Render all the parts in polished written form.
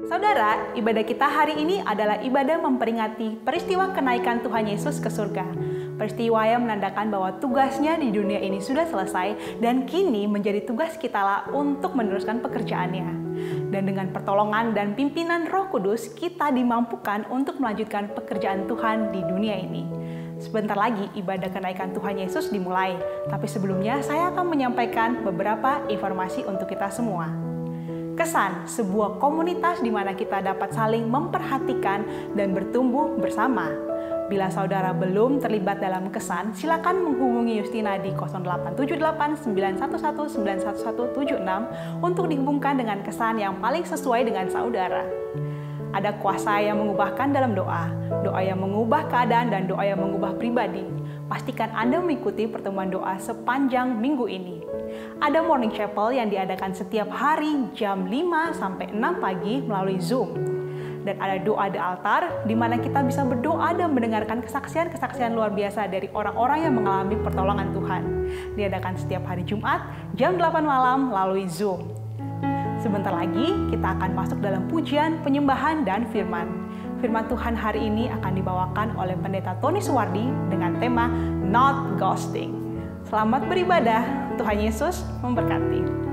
Saudara, ibadah kita hari ini adalah ibadah memperingati peristiwa kenaikan Tuhan Yesus ke surga. Peristiwa yang menandakan bahwa tugasnya di dunia ini sudah selesai dan kini menjadi tugas kita lah untuk meneruskan pekerjaannya. Dan dengan pertolongan dan pimpinan Roh Kudus, kita dimampukan untuk melanjutkan pekerjaan Tuhan di dunia ini. Sebentar lagi ibadah kenaikan Tuhan Yesus dimulai, tapi sebelumnya saya akan menyampaikan beberapa informasi untuk kita semua. Kesan sebuah komunitas di mana kita dapat saling memperhatikan dan bertumbuh bersama. Bila saudara belum terlibat dalam kesan, silakan menghubungi Justina di 0878 911 91176 untuk dihubungkan dengan kesan yang paling sesuai dengan saudara. Ada kuasa yang mengubahkan dalam doa yang mengubah keadaan dan doa yang mengubah pribadi. Pastikan Anda mengikuti pertemuan doa sepanjang minggu ini. Ada morning chapel yang diadakan setiap hari jam 5 sampai 6 pagi melalui Zoom. Dan ada doa di altar di mana kita bisa berdoa dan mendengarkan kesaksian-kesaksian luar biasa dari orang-orang yang mengalami pertolongan Tuhan. Diadakan setiap hari Jumat jam 8 malam melalui Zoom. Sebentar lagi kita akan masuk dalam pujian, penyembahan, dan firman. Firman Tuhan hari ini akan dibawakan oleh Pendeta Tony Suwardi dengan tema Not Ghosting. Selamat beribadah, Tuhan Yesus memberkati.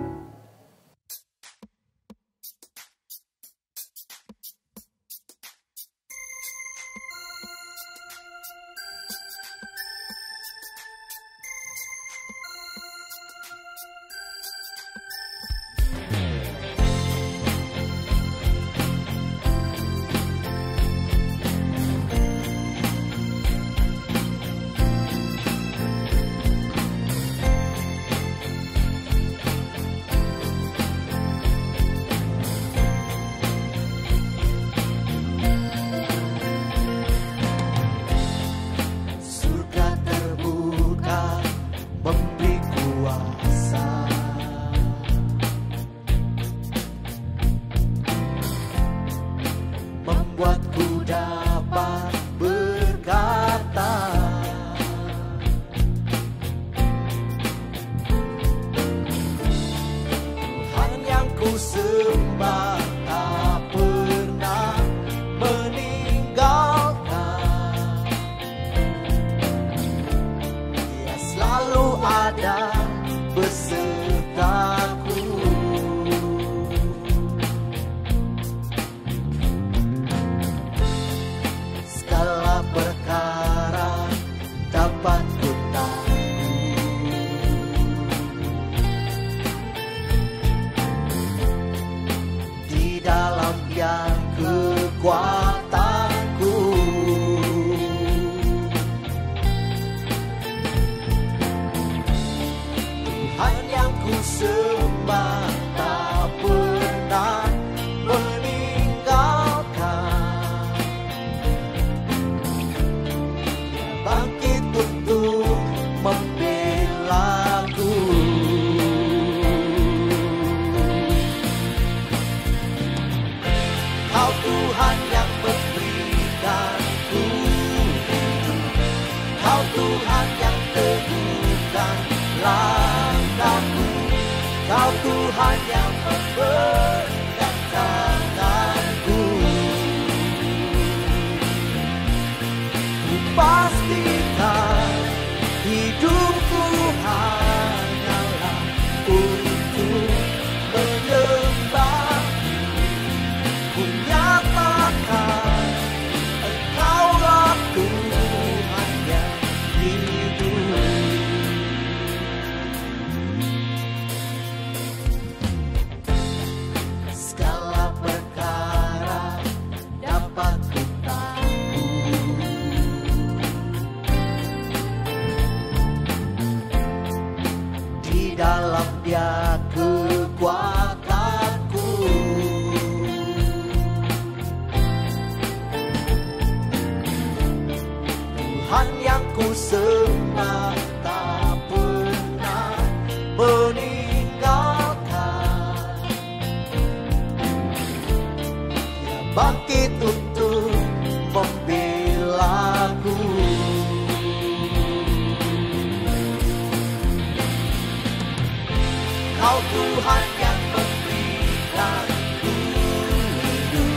Kau Tuhan yang memberikanku hidup.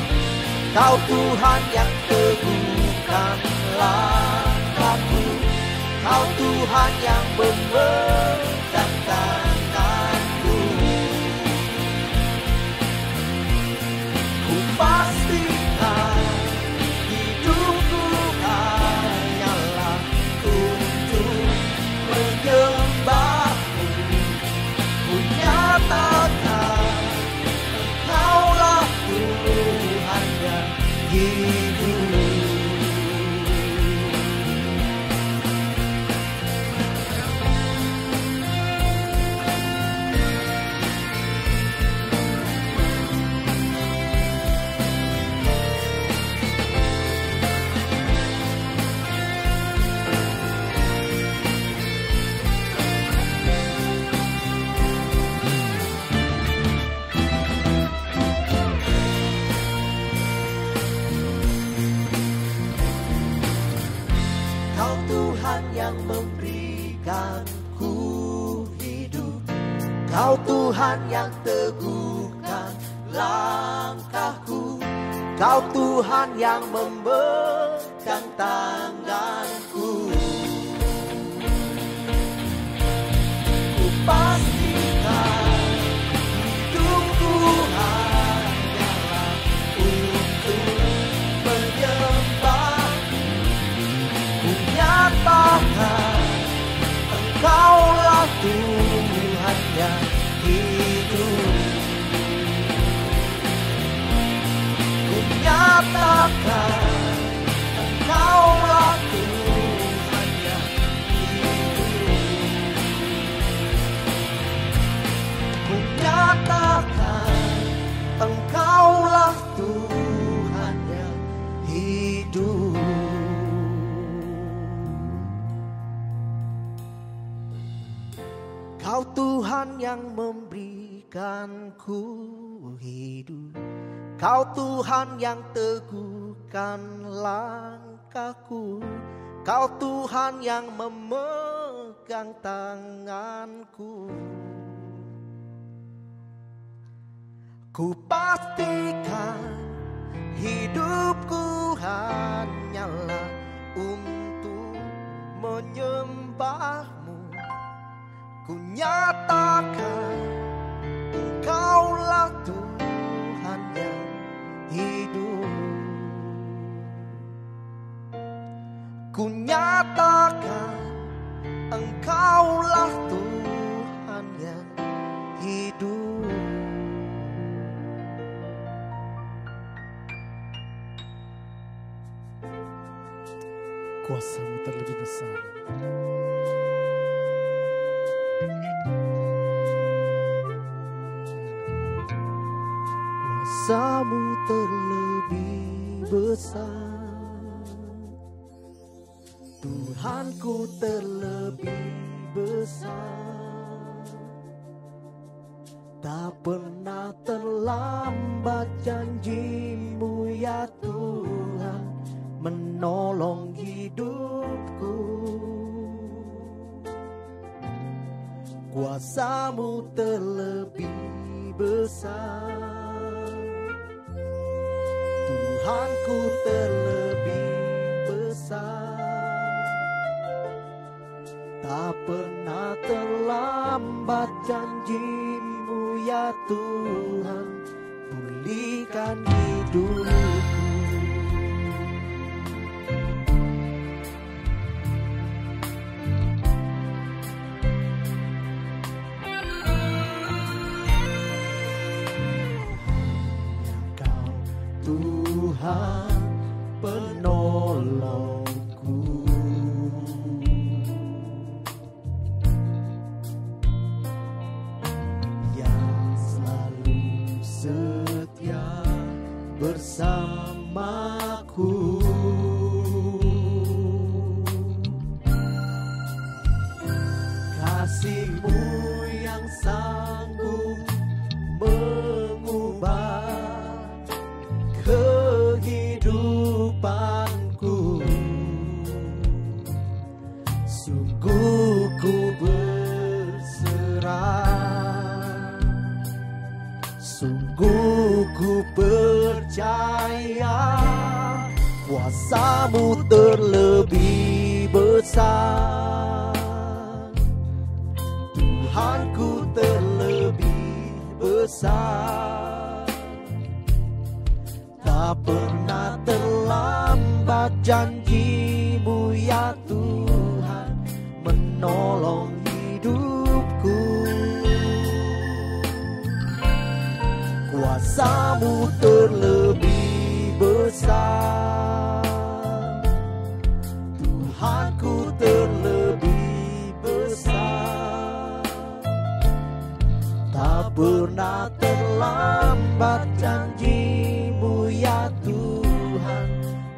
Kau Tuhan yang teguhkan langkahku, Kau Tuhan yang memegang tanganku. Ku pastikan hidupku hanyalah untuk menyembahmu. Ku nyatakan Engkaulah Tuhan yang hidup. Kau Tuhan yang memberikanku hidup, Kau Tuhan yang teguhkan langkahku, Kau Tuhan yang memegang tanganku. Ku pastikan hidupku hanyalah untuk menyembah. Nyatakan Engkaulah Tuhan yang hidup. Ku nyatakan Engkaulah Tuhan yang hidup. Ku nyatakan Engkaulah Tuhan yang hidup. Kau Tuhan yang memberikanku hidup, Kau Tuhan yang teguhkan langkahku, Kau Tuhan yang memegang tanganku. Ku pastikan hidupku hanyalah untuk menyembahmu. Ku nyatakan Engkaulah Tuhan yang hidup. Ku nyatakan Engkaulah Tuhan yang hidup. Kuasa-Mu terlebih besar. Kuasa-Mu terlebih besar, Tuhanku terlebih besar. Tak pernah terlambat janji-Mu ya Tuhan menolong hidupku. Kuasa-Mu terlebih besar, Tuhanku terlebih besar. Tak pernah terlambat janji-Mu ya Tuhan pulihkan hidupku. Tuhan penolongku, yang selalu setia bersamaku. Kasih-Mu yang sanggup mengubah kehidupanku. Sungguh ku berserah, sungguh ku berserah. percaya kuasa-Mu terlebih besar. Tuhanku terlebih besar. Tak pernah terlambat janji-Mu ya Tuhan menolong hidupku. Kuasa-Mu terlebih besar. Tuhanku terlebih besar. Tak pernah terlambat janji-Mu ya Tuhan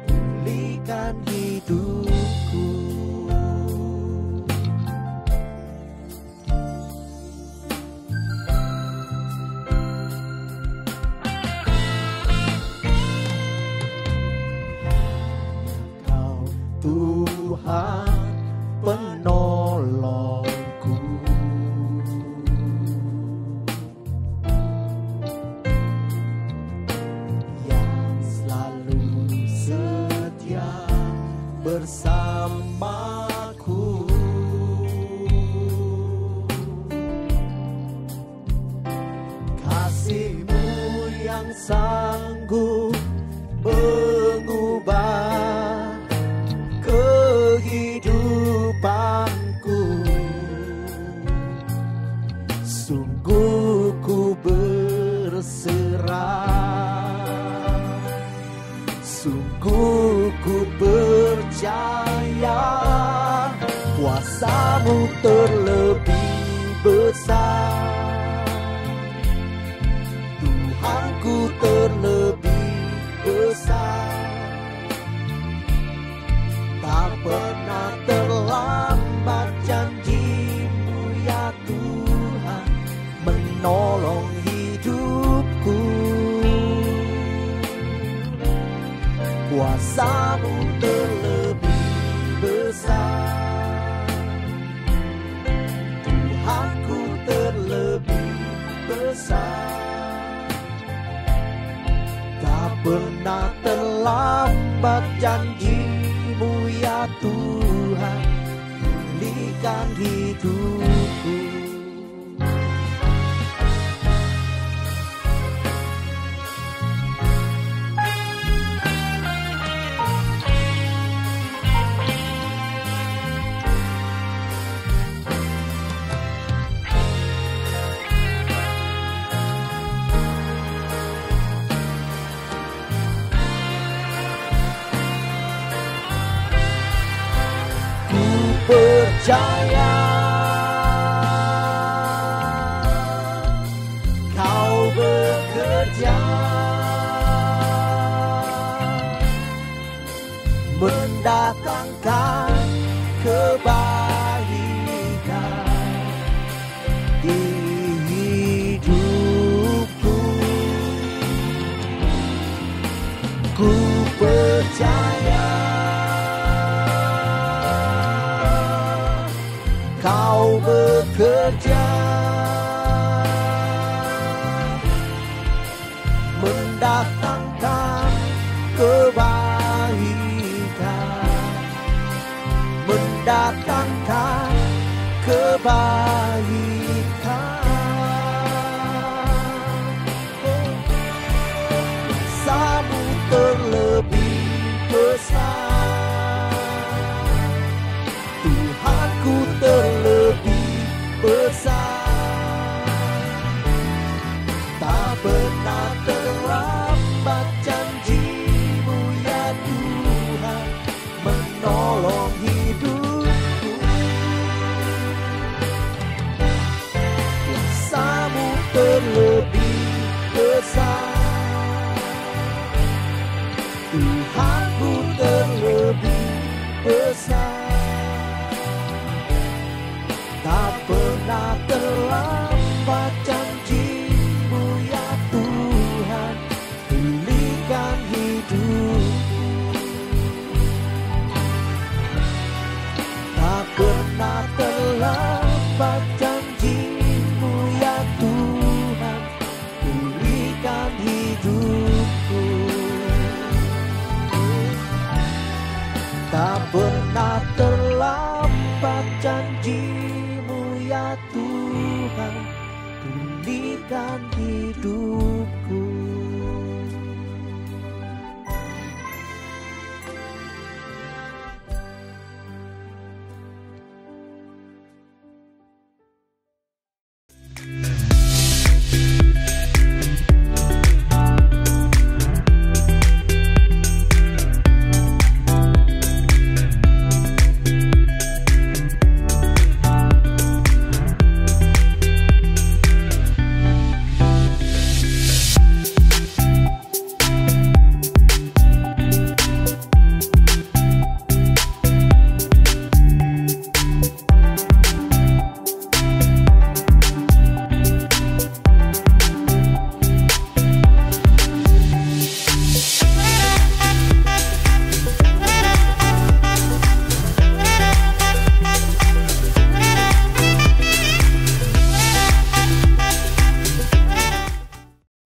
pulihkan hidupku. Kau Tuhan penolongku. Bersamaku, kasih-Mu yang sanggup mengubah kehidupanku. Sungguh ku berserah, sungguh ku percaya kuasa-Mu terlebih besar. Tuhanku terlebih besar. Tak pernah terlambat janji-Mu ya Tuhan menolong hidupku. Kuasa-Mu terlebih besar. Tuhanku terlebih besar. Tak pernah terlambat janji-Mu ya Tuhan pulihkan hidupku. Percaya Kau bekerja mendatangkan kebaikan di hidupku. Ku percaya Kau bekerja mendatangkan kebaikan, mendatangkan kebaikan. Kuasa-Mu terlebih besar. Tuhanku terlebih besar. Tak pernah terlambat janji-Mu ya Tuhan menolong hidupku.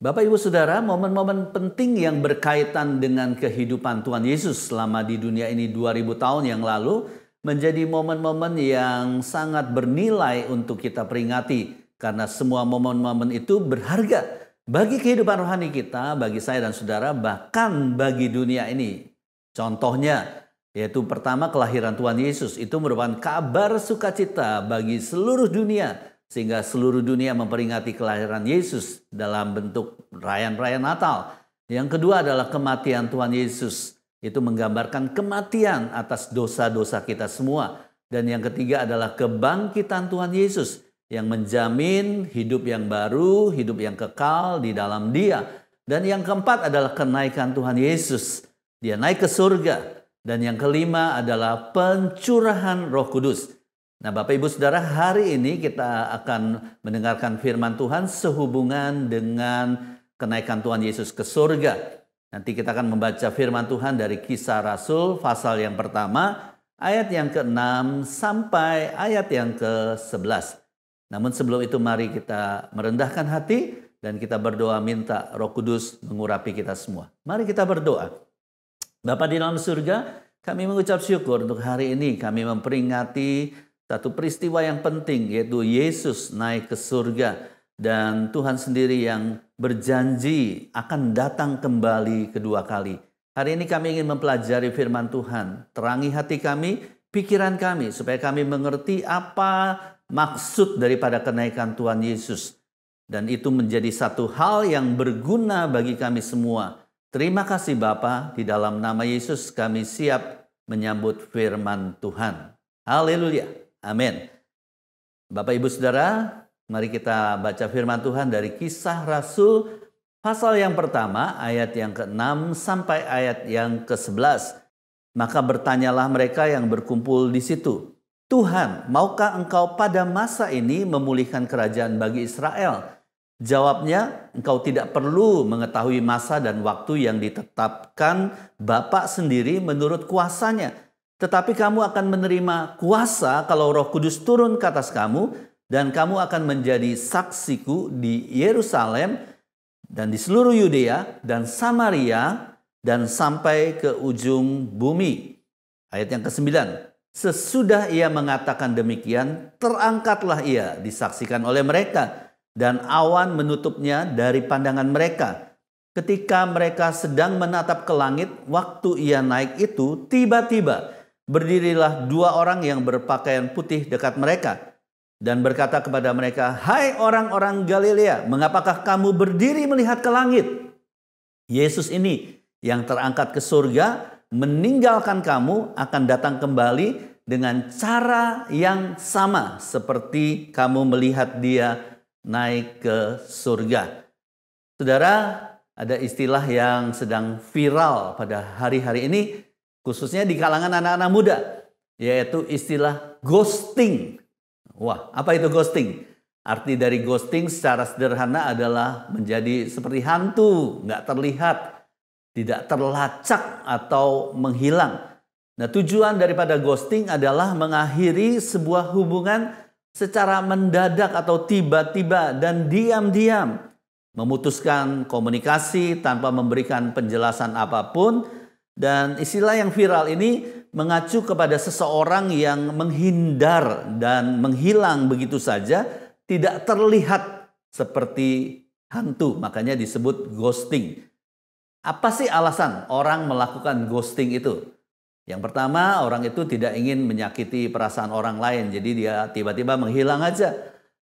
Bapak Ibu Saudara, momen-momen penting yang berkaitan dengan kehidupan Tuhan Yesus selama di dunia ini 2000 tahun yang lalu menjadi momen-momen yang sangat bernilai untuk kita peringati. Karena semua momen-momen itu berharga bagi kehidupan rohani kita, bagi saya dan saudara, bahkan bagi dunia ini. Contohnya, yaitu pertama kelahiran Tuhan Yesus. Itu merupakan kabar sukacita bagi seluruh dunia. Sehingga seluruh dunia memperingati kelahiran Yesus dalam bentuk perayaan-perayaan Natal. Yang kedua adalah kematian Tuhan Yesus. Itu menggambarkan kematian atas dosa-dosa kita semua. Dan yang ketiga adalah kebangkitan Tuhan Yesus yang menjamin hidup yang baru, hidup yang kekal di dalam Dia. Dan yang keempat adalah kenaikan Tuhan Yesus. Dia naik ke surga. Dan yang kelima adalah pencurahan Roh Kudus. Nah, Bapak Ibu Saudara, hari ini kita akan mendengarkan firman Tuhan sehubungan dengan kenaikan Tuhan Yesus ke surga. Nanti kita akan membaca firman Tuhan dari Kisah Rasul pasal yang pertama, ayat yang ke-6 sampai ayat yang ke-11. Namun sebelum itu mari kita merendahkan hati dan kita berdoa minta Roh Kudus mengurapi kita semua. Mari kita berdoa. Bapa di dalam surga, kami mengucap syukur untuk hari ini kami memperingati satu peristiwa yang penting, yaitu Yesus naik ke surga. Dan Tuhan sendiri yang berjanji akan datang kembali kedua kali. Hari ini kami ingin mempelajari firman Tuhan. Terangi hati kami, pikiran kami, supaya kami mengerti apa maksud daripada kenaikan Tuhan Yesus. Dan itu menjadi satu hal yang berguna bagi kami semua. Terima kasih Bapa, di dalam nama Yesus kami siap menyambut firman Tuhan. Haleluya. Amin. Bapak Ibu Saudara, mari kita baca firman Tuhan dari Kisah Rasul pasal yang pertama ayat yang ke-6 sampai ayat yang ke-11. Maka bertanyalah mereka yang berkumpul di situ, Tuhan, maukah engkau pada masa ini memulihkan kerajaan bagi Israel? Jawabnya, engkau tidak perlu mengetahui masa dan waktu yang ditetapkan Bapa sendiri menurut kuasanya. Tetapi kamu akan menerima kuasa kalau Roh Kudus turun ke atas kamu, dan kamu akan menjadi saksiku di Yerusalem dan di seluruh Yudea dan Samaria dan sampai ke ujung bumi. Ayat yang ke-9. Sesudah ia mengatakan demikian, terangkatlah ia disaksikan oleh mereka, dan awan menutupnya dari pandangan mereka. Ketika mereka sedang menatap ke langit, waktu ia naik itu, tiba-tiba berdirilah dua orang yang berpakaian putih dekat mereka dan berkata kepada mereka, "Hai orang-orang Galilea, mengapakah kamu berdiri melihat ke langit? Yesus ini yang terangkat ke surga meninggalkan kamu akan datang kembali dengan cara yang sama seperti kamu melihat Dia naik ke surga." Saudara, ada istilah yang sedang viral pada hari-hari ini, khususnya di kalangan anak-anak muda, yaitu istilah ghosting. Wah, apa itu ghosting? Arti dari ghosting secara sederhana adalah menjadi seperti hantu, nggak terlihat, tidak terlacak atau menghilang. Nah, tujuan daripada ghosting adalah mengakhiri sebuah hubungan secara mendadak atau tiba-tiba dan diam-diam. Memutuskan komunikasi tanpa memberikan penjelasan apapun. Dan istilah yang viral ini mengacu kepada seseorang yang menghindar dan menghilang begitu saja, tidak terlihat seperti hantu, makanya disebut ghosting. Apa sih alasan orang melakukan ghosting itu? Yang pertama, orang itu tidak ingin menyakiti perasaan orang lain, jadi dia tiba-tiba menghilang aja.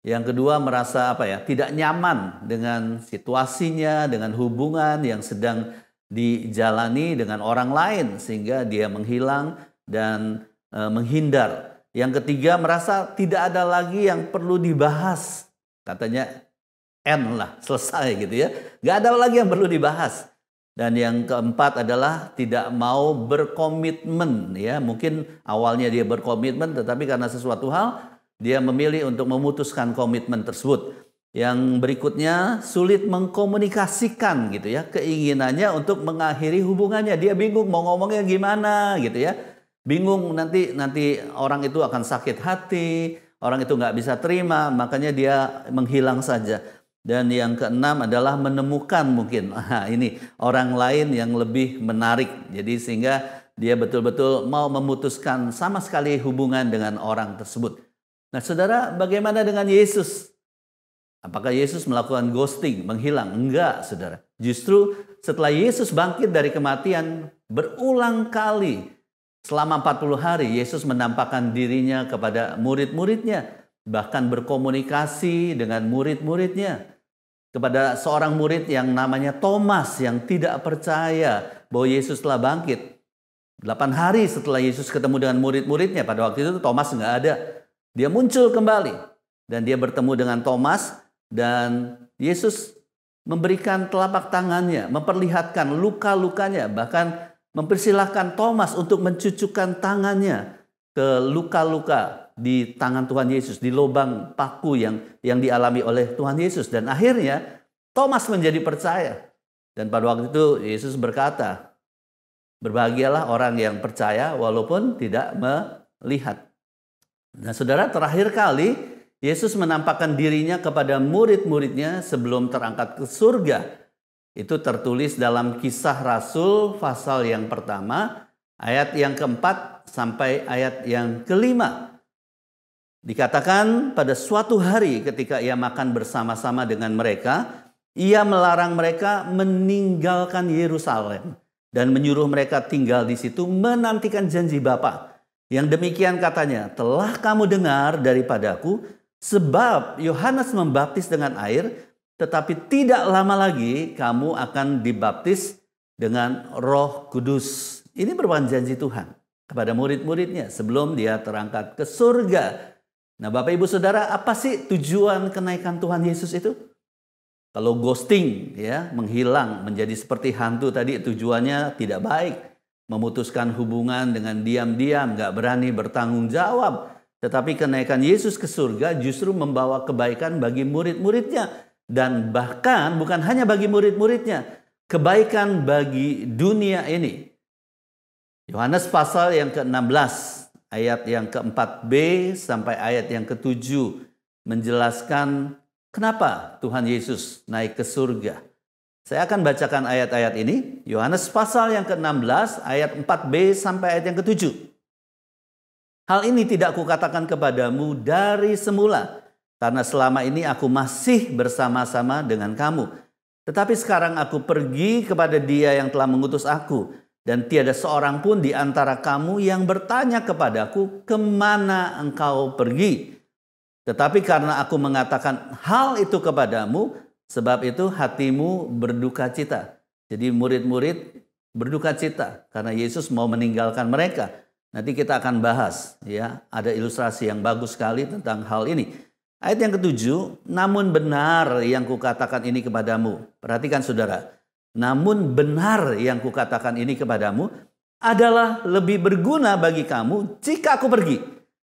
Yang kedua, merasa tidak nyaman dengan situasinya, dengan hubungan yang sedang dijalani dengan orang lain, sehingga dia menghilang dan menghindar. Yang ketiga, merasa tidak ada lagi yang perlu dibahas, katanya end lah, selesai gitu ya, nggak ada lagi yang perlu dibahas. Dan yang keempat adalah tidak mau berkomitmen, ya mungkin awalnya dia berkomitmen, tetapi karena sesuatu hal dia memilih untuk memutuskan komitmen tersebut. Yang berikutnya, sulit mengkomunikasikan gitu ya keinginannya untuk mengakhiri hubungannya. Dia bingung mau ngomongnya gimana gitu ya. Bingung nanti orang itu akan sakit hati, orang itu nggak bisa terima, makanya dia menghilang saja. Dan yang keenam adalah menemukan mungkin ini orang lain yang lebih menarik. Jadi sehingga dia betul-betul mau memutuskan sama sekali hubungan dengan orang tersebut. Nah saudara, bagaimana dengan Yesus? Apakah Yesus melakukan ghosting, menghilang? Enggak saudara. Justru setelah Yesus bangkit dari kematian berulang kali selama 40 hari Yesus menampakkan dirinya kepada murid-muridnya. Bahkan berkomunikasi dengan murid-muridnya. Kepada seorang murid yang namanya Thomas yang tidak percaya bahwa Yesus telah bangkit. 8 hari setelah Yesus ketemu dengan murid-muridnya, pada waktu itu Thomas nggak ada. Dia muncul kembali dan dia bertemu dengan Thomas dan Yesus memberikan telapak tangannya, memperlihatkan luka-lukanya, bahkan mempersilahkan Thomas untuk mencucukkan tangannya ke luka-luka di tangan Tuhan Yesus, di lubang paku yang dialami oleh Tuhan Yesus. Dan akhirnya Thomas menjadi percaya. Dan pada waktu itu Yesus berkata, berbahagialah orang yang percaya walaupun tidak melihat. Nah saudara, terakhir kali Yesus menampakkan dirinya kepada murid-muridnya sebelum terangkat ke surga. Itu tertulis dalam Kisah Rasul pasal yang pertama, ayat yang keempat sampai ayat yang kelima. Dikatakan pada suatu hari ketika ia makan bersama-sama dengan mereka, ia melarang mereka meninggalkan Yerusalem dan menyuruh mereka tinggal di situ menantikan janji Bapa. Yang demikian katanya, telah kamu dengar daripadaku, sebab Yohanes membaptis dengan air, tetapi tidak lama lagi kamu akan dibaptis dengan Roh Kudus. Ini merupakan janji Tuhan kepada murid-muridnya sebelum dia terangkat ke surga. Nah Bapak Ibu Saudara, apa sih tujuan kenaikan Tuhan Yesus itu? Kalau ghosting, ya, menghilang menjadi seperti hantu tadi, tujuannya tidak baik. Memutuskan hubungan dengan diam-diam, gak berani bertanggung jawab. Tetapi kenaikan Yesus ke surga justru membawa kebaikan bagi murid-muridnya. Dan bahkan bukan hanya bagi murid-muridnya, kebaikan bagi dunia ini. Yohanes pasal yang ke-16, ayat yang ke-4b sampai ayat yang ke-7 menjelaskan kenapa Tuhan Yesus naik ke surga. Saya akan bacakan ayat-ayat ini. Yohanes pasal yang ke-16 ayat 4b sampai ayat yang ke-7. Hal ini tidak kukatakan kepadamu dari semula, karena selama ini aku masih bersama-sama dengan kamu. Tetapi sekarang aku pergi kepada Dia yang telah mengutus aku, dan tiada seorang pun di antara kamu yang bertanya kepadaku, kemana engkau pergi? Tetapi karena aku mengatakan hal itu kepadamu, sebab itu hatimu berduka cita. Jadi murid-murid berduka cita karena Yesus mau meninggalkan mereka. Nanti kita akan bahas, ya, ada ilustrasi yang bagus sekali tentang hal ini. Ayat yang ke-7, namun benar yang kukatakan ini kepadamu. Perhatikan saudara, namun benar yang kukatakan ini kepadamu adalah lebih berguna bagi kamu jika aku pergi.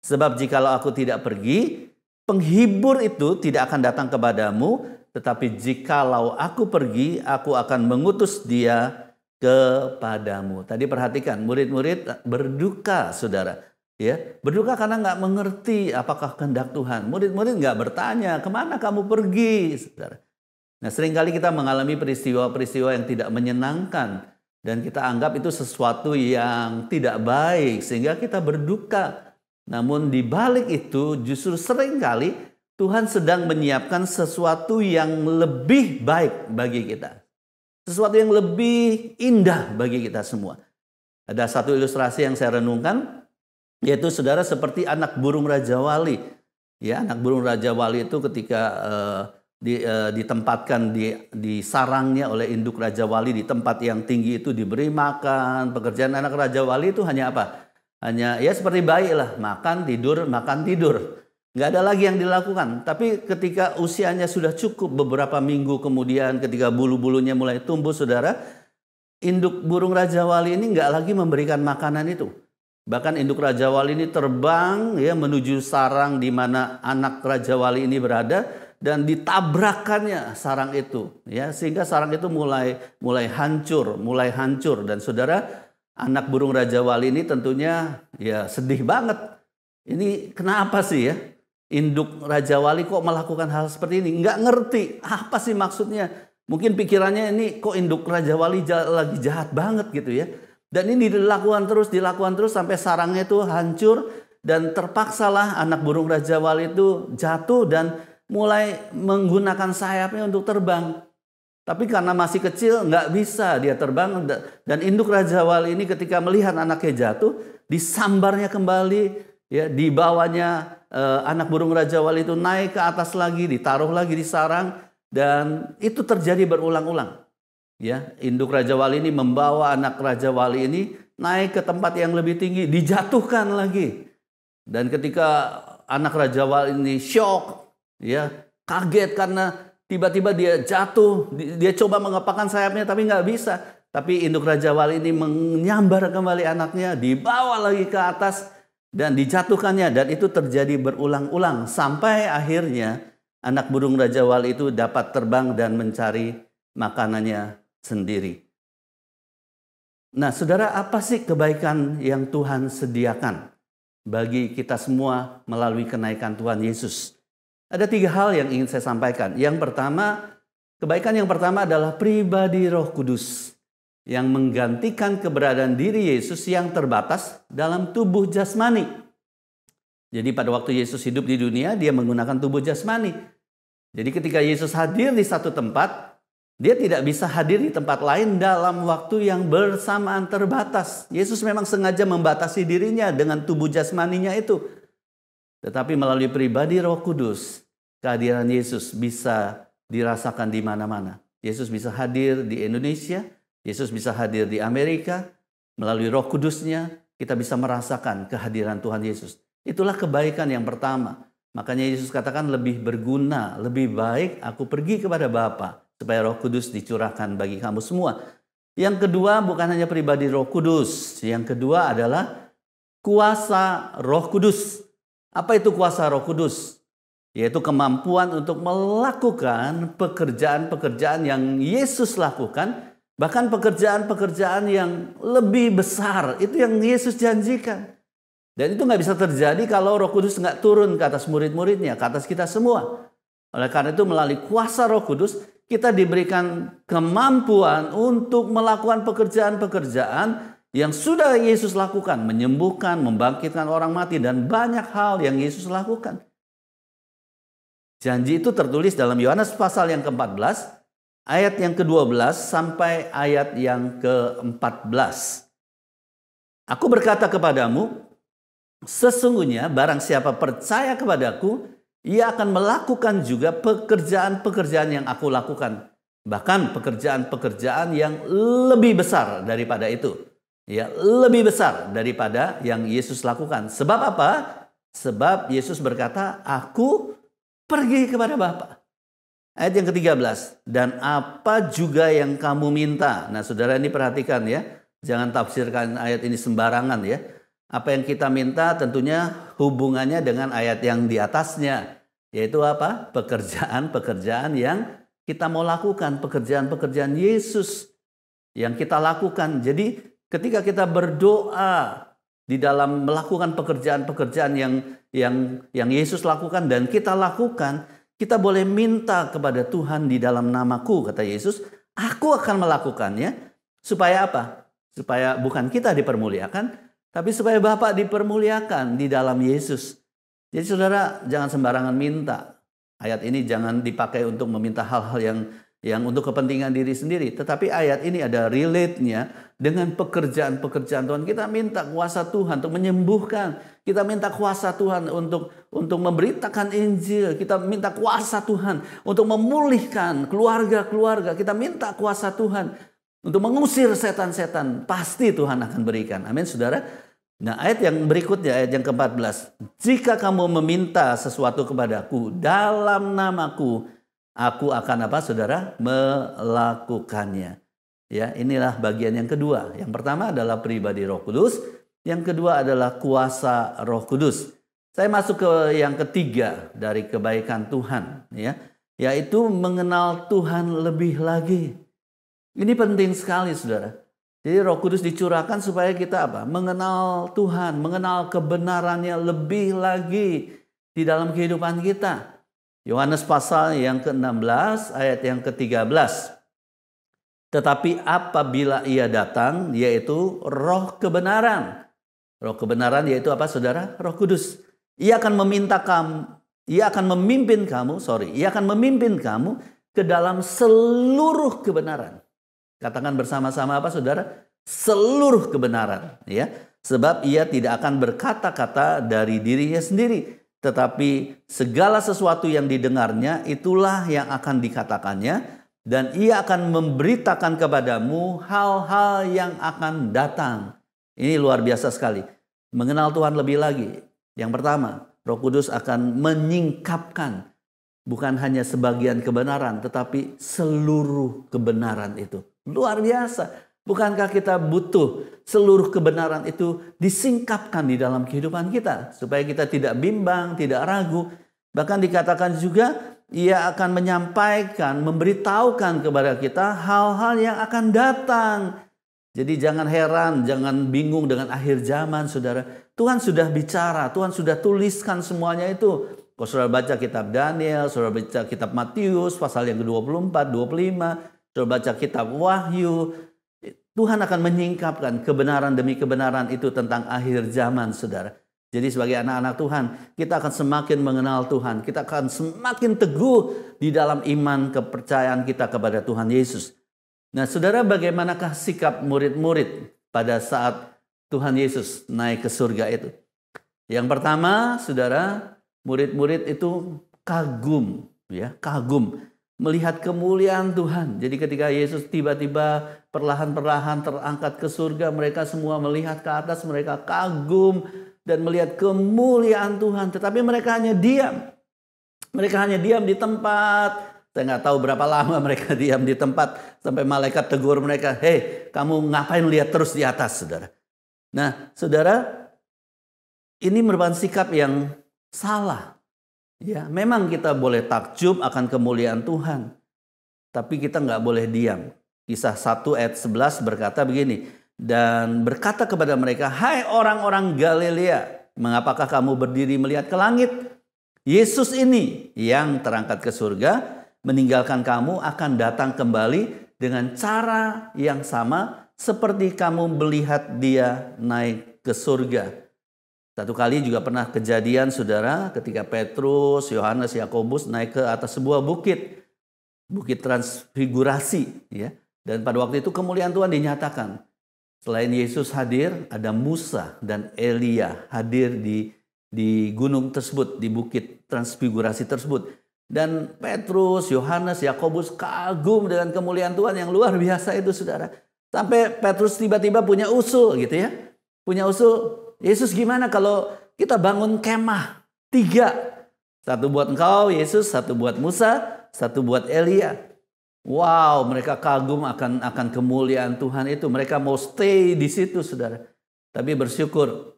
Sebab jikalau aku tidak pergi, penghibur itu tidak akan datang kepadamu. Tetapi jikalau aku pergi, aku akan mengutus Dia kepadamu. Tadi perhatikan, murid-murid berduka, saudara. Ya, berduka karena nggak mengerti apakah kehendak Tuhan. Murid-murid nggak bertanya, kemana kamu pergi, saudara. Nah, seringkali kita mengalami peristiwa-peristiwa yang tidak menyenangkan. Dan kita anggap itu sesuatu yang tidak baik, sehingga kita berduka. Namun di balik itu justru seringkali Tuhan sedang menyiapkan sesuatu yang lebih baik bagi kita. Sesuatu yang lebih indah bagi kita semua. Ada satu ilustrasi yang saya renungkan, yaitu saudara seperti anak burung Raja Wali. Ya, anak burung Raja Wali itu ketika ditempatkan di sarangnya oleh induk Raja Wali di tempat yang tinggi itu diberi makan. Pekerjaan anak Raja Wali itu hanya apa? Hanya ya seperti bayi lah, makan, tidur, makan, tidur. Nggak ada lagi yang dilakukan. Tapi ketika usianya sudah cukup beberapa minggu kemudian ketika bulu-bulunya mulai tumbuh saudara, induk burung Raja Wali ini nggak lagi memberikan makanan itu. Bahkan induk Raja Wali ini terbang ya menuju sarang di mana anak Raja Wali ini berada dan ditabrakannya sarang itu ya sehingga sarang itu mulai hancur dan saudara anak burung Raja Wali ini tentunya ya sedih banget. Ini kenapa sih ya? induk Raja Wali kok melakukan hal seperti ini? Nggak ngerti, apa sih maksudnya? Mungkin pikirannya ini kok induk Raja Wali lagi jahat banget gitu ya. Dan ini dilakukan terus sampai sarangnya itu hancur. Dan terpaksalah anak burung Raja Wali itu jatuh dan mulai menggunakan sayapnya untuk terbang. Tapi karena masih kecil nggak bisa dia terbang. Dan induk Raja Wali ini ketika melihat anaknya jatuh, disambarnya kembali, ya, dibawanya anak burung Raja Wali itu naik ke atas lagi, ditaruh lagi di sarang, dan itu terjadi berulang-ulang. Ya, induk Raja Wali ini membawa anak Raja Wali ini naik ke tempat yang lebih tinggi, dijatuhkan lagi. Dan ketika anak Raja Wali ini shock, ya, kaget karena tiba-tiba dia jatuh, dia coba mengepakkan sayapnya tapi nggak bisa. Tapi induk Raja Wali ini menyambar kembali anaknya, dibawa lagi ke atas dan dijatuhkannya. Dan itu terjadi berulang-ulang sampai akhirnya anak burung Raja Wali itu dapat terbang dan mencari makanannya sendiri. Nah, saudara, apa sih kebaikan yang Tuhan sediakan bagi kita semua melalui kenaikan Tuhan Yesus? Ada 3 hal yang ingin saya sampaikan. Yang pertama, kebaikan yang pertama adalah pribadi Roh Kudus yang menggantikan keberadaan diri Yesus yang terbatas dalam tubuh jasmani. Jadi pada waktu Yesus hidup di dunia, dia menggunakan tubuh jasmani. Jadi ketika Yesus hadir di satu tempat, dia tidak bisa hadir di tempat lain dalam waktu yang bersamaan terbatas. Yesus memang sengaja membatasi dirinya dengan tubuh jasmaninya itu. Tetapi melalui pribadi Roh Kudus, kehadiran Yesus bisa dirasakan di mana-mana. Yesus bisa hadir di Indonesia, Yesus bisa hadir di Amerika. Melalui Roh Kudusnya, kita bisa merasakan kehadiran Tuhan Yesus. Itulah kebaikan yang pertama. Makanya Yesus katakan lebih berguna, lebih baik aku pergi kepada Bapa, supaya Roh Kudus dicurahkan bagi kamu semua. Yang kedua, bukan hanya pribadi Roh Kudus. Yang kedua adalah kuasa Roh Kudus. Apa itu kuasa Roh Kudus? Yaitu kemampuan untuk melakukan pekerjaan-pekerjaan yang Yesus lakukan. Bahkan pekerjaan-pekerjaan yang lebih besar. Itu yang Yesus janjikan. Dan itu nggak bisa terjadi kalau Roh Kudus nggak turun ke atas murid-muridnya, ke atas kita semua. Oleh karena itu melalui kuasa Roh Kudus, kita diberikan kemampuan untuk melakukan pekerjaan-pekerjaan yang sudah Yesus lakukan. Menyembuhkan, membangkitkan orang mati, dan banyak hal yang Yesus lakukan. Janji itu tertulis dalam Yohanes pasal yang ke-14, ayat yang ke-12 sampai ayat yang ke-14. Aku berkata kepadamu, sesungguhnya barang siapa percaya kepadaku, ia akan melakukan juga pekerjaan-pekerjaan yang aku lakukan. Bahkan pekerjaan-pekerjaan yang lebih besar daripada itu. Ya, lebih besar daripada yang Yesus lakukan. Sebab apa? Sebab Yesus berkata, aku pergi kepada Bapa. Ayat yang ke-13. Dan apa juga yang kamu minta. Nah, saudara, ini perhatikan ya. Jangan tafsirkan ayat ini sembarangan ya. Apa yang kita minta tentunya hubungannya dengan ayat yang di atasnya. Yaitu apa? Pekerjaan-pekerjaan yang kita mau lakukan. Pekerjaan-pekerjaan Yesus yang kita lakukan. Jadi ketika kita berdoa di dalam melakukan pekerjaan-pekerjaan yang Yesus lakukan dan kita lakukan, kita boleh minta kepada Tuhan di dalam namaku, kata Yesus, aku akan melakukannya. Supaya apa? Supaya bukan kita dipermuliakan, tapi supaya Bapa dipermuliakan di dalam Yesus. Jadi saudara, jangan sembarangan minta. Ayat ini jangan dipakai untuk meminta hal-hal yang untuk kepentingan diri sendiri. Tetapi ayat ini ada relate-nya dengan pekerjaan-pekerjaan Tuhan. Kita minta kuasa Tuhan untuk menyembuhkan. Kita minta kuasa Tuhan untuk memberitakan Injil. Kita minta kuasa Tuhan untuk memulihkan keluarga-keluarga. Kita minta kuasa Tuhan untuk mengusir setan-setan. Pasti Tuhan akan berikan. Amin, saudara. Nah, ayat yang berikutnya, ayat yang ke-14. Jika kamu meminta sesuatu kepadaku dalam namaku, aku akan apa, saudara? Melakukannya. Ya, inilah bagian yang kedua. Yang pertama adalah pribadi Roh Kudus. Yang kedua adalah kuasa Roh Kudus. Saya masuk ke yang ketiga dari kebaikan Tuhan, ya, yaitu mengenal Tuhan lebih lagi. Ini penting sekali, saudara. Jadi Roh Kudus dicurahkan supaya kita apa? Mengenal Tuhan, mengenal kebenarannya lebih lagi. di dalam kehidupan kita. Yohanes pasal yang ke-16 ayat yang ke-13. Tetapi apabila ia datang, yaitu roh kebenaran. Roh kebenaran yaitu apa saudara? Roh Kudus. Ia akan memimpin kamu ke dalam seluruh kebenaran. Katakan bersama-sama apa saudara? Seluruh kebenaran, ya. Sebab ia tidak akan berkata-kata dari dirinya sendiri, tetapi segala sesuatu yang didengarnya itulah yang akan dikatakannya, dan ia akan memberitakan kepadamu hal-hal yang akan datang. Ini luar biasa sekali. Mengenal Tuhan lebih lagi. Yang pertama, Roh Kudus akan menyingkapkan bukan hanya sebagian kebenaran, tetapi seluruh kebenaran itu. Luar biasa. Bukankah kita butuh seluruh kebenaran itu disingkapkan di dalam kehidupan kita, supaya kita tidak bimbang, tidak ragu. Bahkan dikatakan juga ia akan menyampaikan, memberitahukan kepada kita hal-hal yang akan datang. Jadi jangan heran, jangan bingung dengan akhir zaman, saudara. Tuhan sudah bicara, Tuhan sudah tuliskan semuanya itu. Kalau saudara baca kitab Daniel, saudara baca kitab Matius, pasal yang ke-24, 25, saudara baca kitab Wahyu, Tuhan akan menyingkapkan kebenaran demi kebenaran itu tentang akhir zaman, saudara. Jadi sebagai anak-anak Tuhan, kita akan semakin mengenal Tuhan. Kita akan semakin teguh di dalam iman kepercayaan kita kepada Tuhan Yesus. Nah, saudara, bagaimanakah sikap murid-murid pada saat Tuhan Yesus naik ke surga itu? Yang pertama, saudara, murid-murid itu kagum, ya, kagum melihat kemuliaan Tuhan. Jadi ketika Yesus tiba-tiba perlahan-perlahan terangkat ke surga, mereka semua melihat ke atas, mereka kagum dan melihat kemuliaan Tuhan. Tetapi mereka hanya diam. Mereka hanya diam di tempat. Saya nggak tahu berapa lama mereka diam di tempat sampai malaikat tegur mereka, "Hei, kamu ngapain lihat terus di atas, saudara?" Nah, saudara, ini merupakan sikap yang salah. Ya, memang kita boleh takjub akan kemuliaan Tuhan, tapi kita nggak boleh diam. Kisah 1 ayat 11 berkata begini, dan berkata kepada mereka, "Hai orang-orang Galilea, mengapakah kamu berdiri melihat ke langit? Yesus ini yang terangkat ke surga, meninggalkan kamu akan datang kembali dengan cara yang sama seperti kamu melihat dia naik ke surga." Satu kali juga pernah kejadian, saudara, ketika Petrus, Yohanes, Yakobus naik ke atas sebuah bukit, bukit transfigurasi, ya. Dan pada waktu itu kemuliaan Tuhan dinyatakan. Selain Yesus hadir, ada Musa dan Elia hadir di gunung tersebut, di bukit transfigurasi tersebut. Dan Petrus, Yohanes, Yakobus kagum dengan kemuliaan Tuhan yang luar biasa itu, saudara. Sampai Petrus tiba-tiba punya usul, gitu ya. Punya usul, Yesus, gimana kalau kita bangun kemah 3? Satu buat engkau, Yesus, satu buat Musa, satu buat Elia. Wow, mereka kagum akan kemuliaan Tuhan itu. Mereka mau stay di situ, saudara. Tapi bersyukur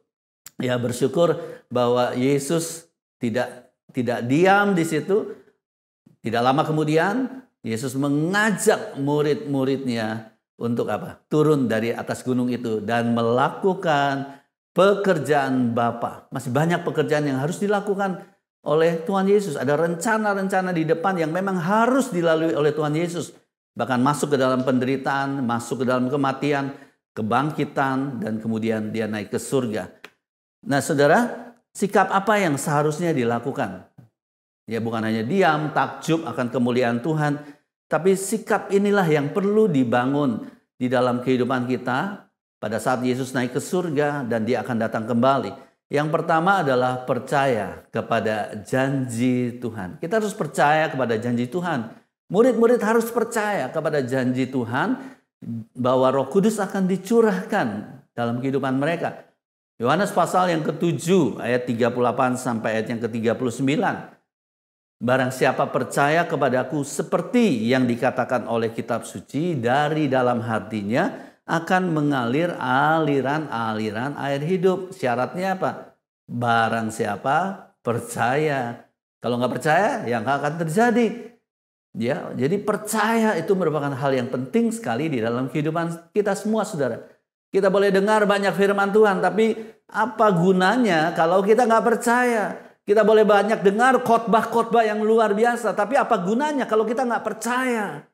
bahwa Yesus tidak diam di situ. Tidak lama kemudian, Yesus mengajak murid-muridnya untuk apa? Turun dari atas gunung itu dan melakukan pekerjaan Bapa. Masih banyak pekerjaan yang harus dilakukan oleh Tuhan Yesus. Ada rencana-rencana di depan yang memang harus dilalui oleh Tuhan Yesus. Bahkan masuk ke dalam penderitaan, masuk ke dalam kematian, kebangkitan, dan kemudian dia naik ke surga. Nah, saudara, sikap apa yang seharusnya dilakukan? Ya, bukan hanya diam, takjub akan kemuliaan Tuhan, tapi sikap inilah yang perlu dibangun di dalam kehidupan kita pada saat Yesus naik ke surga dan dia akan datang kembali. Yang pertama adalah percaya kepada janji Tuhan. Kita harus percaya kepada janji Tuhan. Murid-murid harus percaya kepada janji Tuhan bahwa Roh Kudus akan dicurahkan dalam kehidupan mereka. Yohanes pasal yang ke-7 ayat 38 sampai ayat yang ke-39. Barang siapa percaya kepadaku seperti yang dikatakan oleh kitab suci, dari dalam hatinya akan mengalir aliran-aliran air hidup. Syaratnya apa? Barang siapa percaya. Kalau nggak percaya, ya nggak akan terjadi. Ya, jadi percaya itu merupakan hal yang penting sekali di dalam kehidupan kita semua, saudara. Kita boleh dengar banyak firman Tuhan, tapi apa gunanya kalau kita nggak percaya? Kita boleh banyak dengar khotbah-khotbah yang luar biasa, tapi apa gunanya kalau kita nggak percaya?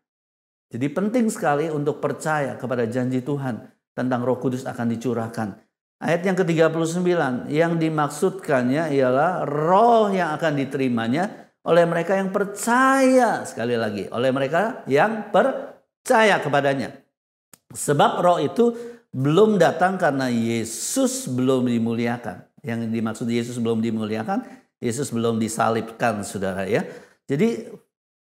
Jadi penting sekali untuk percaya kepada janji Tuhan tentang Roh Kudus akan dicurahkan. Ayat yang ke-39, yang dimaksudkannya ialah roh yang akan diterimanya oleh mereka yang percaya. Sekali lagi, oleh mereka yang percaya kepadanya. Sebab roh itu belum datang karena Yesus belum dimuliakan. Yang dimaksud Yesus belum dimuliakan, Yesus belum disalibkan, saudara ya. Jadi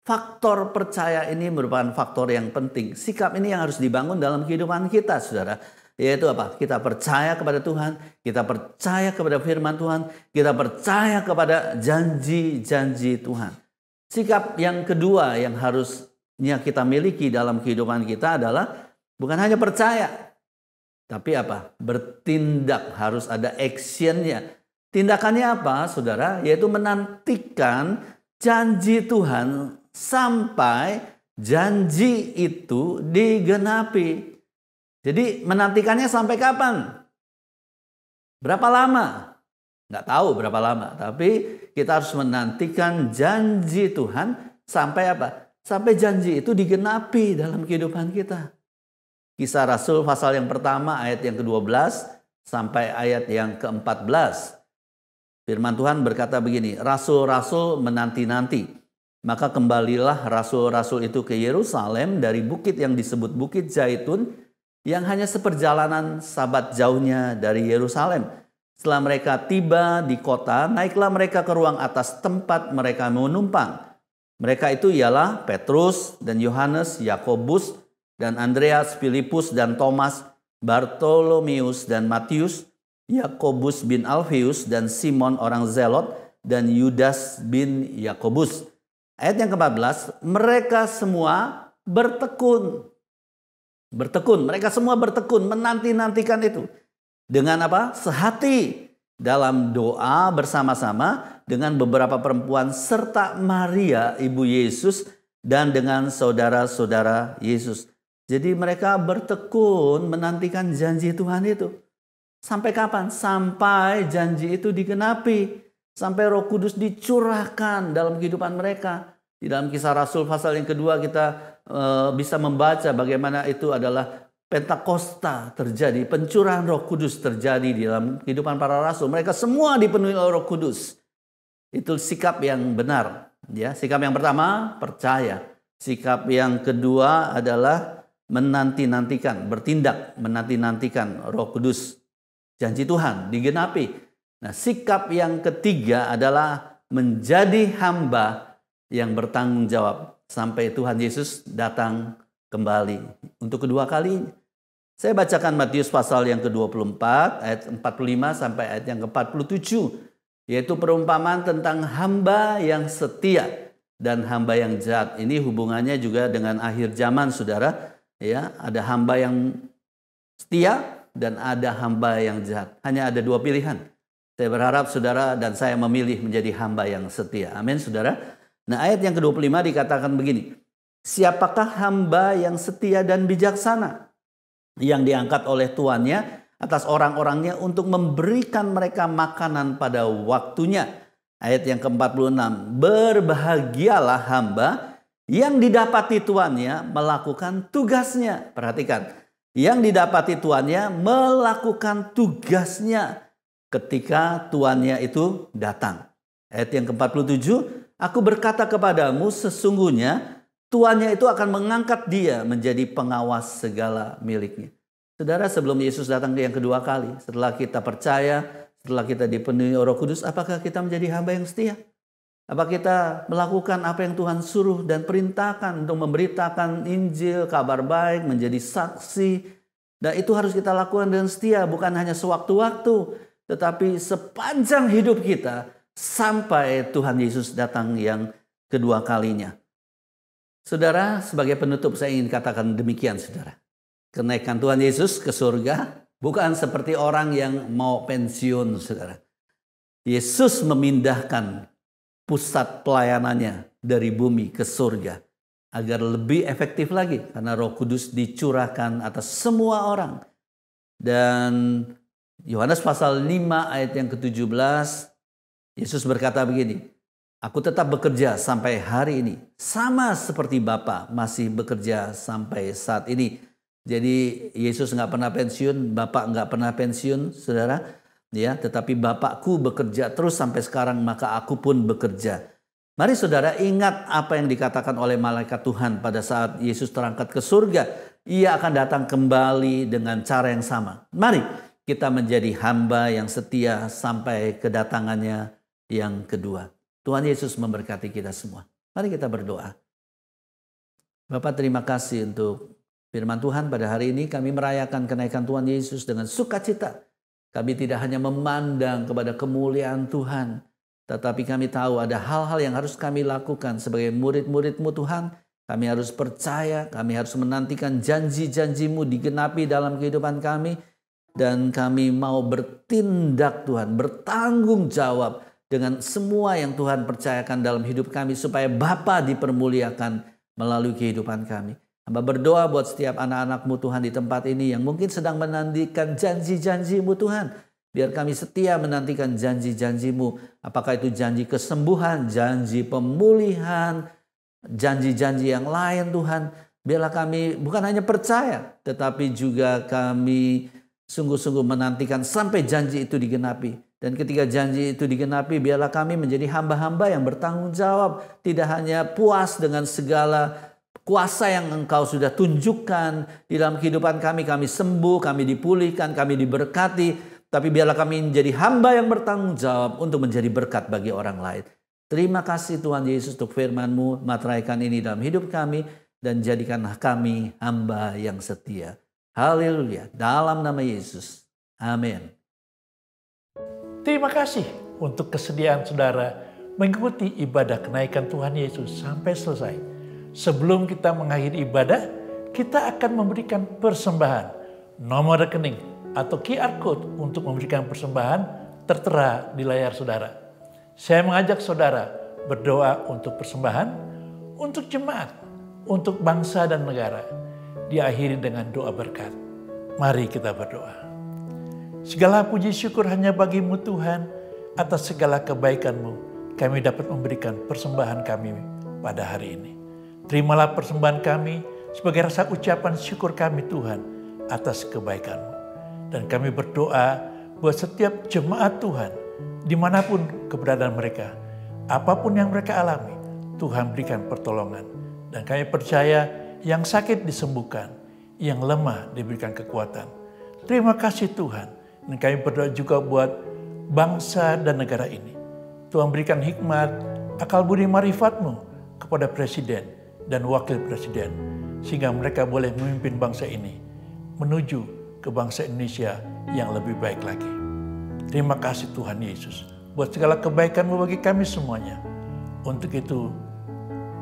faktor percaya ini merupakan faktor yang penting. Sikap ini yang harus dibangun dalam kehidupan kita, saudara. Yaitu apa? Kita percaya kepada Tuhan, kita percaya kepada firman Tuhan, kita percaya kepada janji-janji Tuhan. Sikap yang kedua yang harusnya kita miliki dalam kehidupan kita adalah bukan hanya percaya, tapi apa? Bertindak, harus ada actionnya. Tindakannya apa, saudara? Yaitu menantikan janji Tuhan sampai janji itu digenapi. Jadi menantikannya sampai kapan? Berapa lama? Nggak tahu berapa lama. Tapi kita harus menantikan janji Tuhan sampai apa? Sampai janji itu digenapi dalam kehidupan kita. Kisah Rasul pasal yang pertama ayat yang ke-12 sampai ayat yang ke-14. Firman Tuhan berkata begini, rasul-rasul menanti-nanti. Maka kembalilah rasul-rasul itu ke Yerusalem dari bukit yang disebut Bukit Zaitun, yang hanya seperjalanan sabat jauhnya dari Yerusalem. Setelah mereka tiba di kota, naiklah mereka ke ruang atas tempat mereka menumpang. Mereka itu ialah Petrus dan Yohanes, Yakobus dan Andreas, Filipus dan Thomas, Bartolomeus dan Matius, Yakobus bin Alfeus dan Simon orang Zelot, dan Yudas bin Yakobus. Ayat yang ke-14, mereka semua bertekun. Mereka semua bertekun, menanti-nantikan itu. Dengan apa? Sehati dalam doa bersama-sama dengan beberapa perempuan serta Maria ibu Yesus dan dengan saudara-saudara Yesus. Jadi mereka bertekun menantikan janji Tuhan itu. Sampai kapan? Sampai janji itu digenapi. Sampai Roh Kudus dicurahkan dalam kehidupan mereka. Di dalam Kisah Rasul pasal yang kedua kita bisa membaca bagaimana itu adalah Pentakosta terjadi, pencurahan Roh Kudus terjadi di dalam kehidupan para rasul. Mereka semua dipenuhi oleh Roh Kudus. Itu sikap yang benar, ya. Sikap yang pertama percaya. Sikap yang kedua adalah menanti-nantikan, bertindak menanti-nantikan Roh Kudus. Janji Tuhan digenapi. Nah, sikap yang ketiga adalah menjadi hamba yang bertanggung jawab sampai Tuhan Yesus datang kembali untuk kedua kalinya. Saya bacakan Matius pasal yang ke-24 ayat 45 sampai ayat yang ke-47, yaitu perumpamaan tentang hamba yang setia dan hamba yang jahat. Ini hubungannya juga dengan akhir zaman, saudara. Ya, ada hamba yang setia dan ada hamba yang jahat. Hanya ada dua pilihan. Saya berharap saudara dan saya memilih menjadi hamba yang setia. Amin, saudara. Nah, ayat yang ke-25 dikatakan begini. Siapakah hamba yang setia dan bijaksana, yang diangkat oleh tuannya atas orang-orangnya untuk memberikan mereka makanan pada waktunya. Ayat yang ke-46. Berbahagialah hamba yang didapati tuannya melakukan tugasnya. Perhatikan. Yang didapati tuannya melakukan tugasnya ketika tuannya itu datang. Ayat yang ke-47. Aku berkata kepadamu, sesungguhnya tuannya itu akan mengangkat dia menjadi pengawas segala miliknya. Saudara, sebelum Yesus datang yang kedua kali, setelah kita percaya, setelah kita dipenuhi Roh Kudus, apakah kita menjadi hamba yang setia? Apa kita melakukan apa yang Tuhan suruh dan perintahkan untuk memberitakan Injil, kabar baik, menjadi saksi? Dan itu harus kita lakukan dengan setia, bukan hanya sewaktu-waktu, tetapi sepanjang hidup kita, sampai Tuhan Yesus datang yang kedua kalinya. Saudara, sebagai penutup saya ingin katakan demikian, saudara. Kenaikan Tuhan Yesus ke surga bukan seperti orang yang mau pensiun, saudara. Yesus memindahkan pusat pelayanannya dari bumi ke surga agar lebih efektif lagi karena Roh Kudus dicurahkan atas semua orang. Dan Yohanes pasal 5 ayat yang ke-17 Yesus berkata begini, aku tetap bekerja sampai hari ini, sama seperti Bapa masih bekerja sampai saat ini. Jadi Yesus nggak pernah pensiun, Bapa nggak pernah pensiun, saudara. Ya, tetapi Bapakku bekerja terus sampai sekarang, maka aku pun bekerja. Mari saudara ingat apa yang dikatakan oleh malaikat Tuhan pada saat Yesus terangkat ke surga. Ia akan datang kembali dengan cara yang sama. Mari kita menjadi hamba yang setia sampai kedatangannya yang kedua. Tuhan Yesus memberkati kita semua. Mari kita berdoa. Bapak, terima kasih untuk firman Tuhan pada hari ini. Kami merayakan kenaikan Tuhan Yesus dengan sukacita. Kami tidak hanya memandang kepada kemuliaan Tuhan, tetapi kami tahu ada hal-hal yang harus kami lakukan sebagai murid-murid-Mu Tuhan. Kami harus percaya, kami harus menantikan janji-janji-Mu digenapi dalam kehidupan kami. Dan kami mau bertindak Tuhan, bertanggung jawab dengan semua yang Tuhan percayakan dalam hidup kami. Supaya Bapa dipermuliakan melalui kehidupan kami. Hamba berdoa buat setiap anak-anak-Mu Tuhan di tempat ini yang mungkin sedang menantikan janji-janji-Mu Tuhan. Biar kami setia menantikan janji-janji-Mu. Apakah itu janji kesembuhan, janji pemulihan, janji-janji yang lain Tuhan. Biarlah kami bukan hanya percaya, tetapi juga kami sungguh-sungguh menantikan sampai janji itu digenapi. Dan ketika janji itu digenapi, biarlah kami menjadi hamba-hamba yang bertanggung jawab. Tidak hanya puas dengan segala kuasa yang Engkau sudah tunjukkan di dalam kehidupan kami. Kami sembuh, kami dipulihkan, kami diberkati. Tapi biarlah kami menjadi hamba yang bertanggung jawab untuk menjadi berkat bagi orang lain. Terima kasih Tuhan Yesus untuk firman-Mu. Materaikan ini dalam hidup kami. Dan jadikanlah kami hamba yang setia. Haleluya. Dalam nama Yesus. Amin. Terima kasih untuk kesediaan saudara mengikuti ibadah kenaikan Tuhan Yesus sampai selesai. Sebelum kita mengakhiri ibadah, kita akan memberikan persembahan. Nomor rekening atau QR Code untuk memberikan persembahan tertera di layar saudara. Saya mengajak saudara berdoa untuk persembahan, untuk jemaat, untuk bangsa dan negara. Diakhiri dengan doa berkat. Mari kita berdoa. Segala puji syukur hanya bagi-Mu Tuhan, atas segala kebaikan-Mu kami dapat memberikan persembahan kami pada hari ini. Terimalah persembahan kami sebagai rasa ucapan syukur kami Tuhan atas kebaikan-Mu. Dan kami berdoa buat setiap jemaat Tuhan, dimanapun keberadaan mereka, apapun yang mereka alami, Tuhan berikan pertolongan. Dan kami percaya yang sakit disembuhkan, yang lemah diberikan kekuatan. Terima kasih Tuhan. Dan kami berdoa juga buat bangsa dan negara ini. Tuhan berikan hikmat, akal budi marifat-Mu kepada Presiden dan Wakil Presiden. Sehingga mereka boleh memimpin bangsa ini menuju ke bangsa Indonesia yang lebih baik lagi. Terima kasih Tuhan Yesus buat segala kebaikan-Mu bagi kami semuanya. Untuk itu,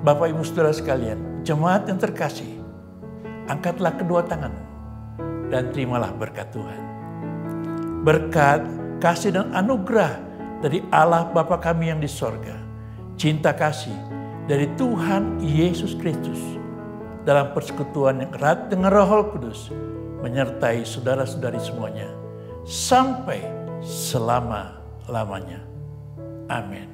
Bapak Ibu Saudara sekalian, jemaat yang terkasih, angkatlah kedua tangan-Mu dan terimalah berkat Tuhan. Berkat, kasih dan anugerah dari Allah Bapa kami yang di sorga, cinta kasih dari Tuhan Yesus Kristus, dalam persekutuan yang erat dengan Roh Kudus, menyertai saudara-saudari semuanya sampai selama-lamanya. Amin.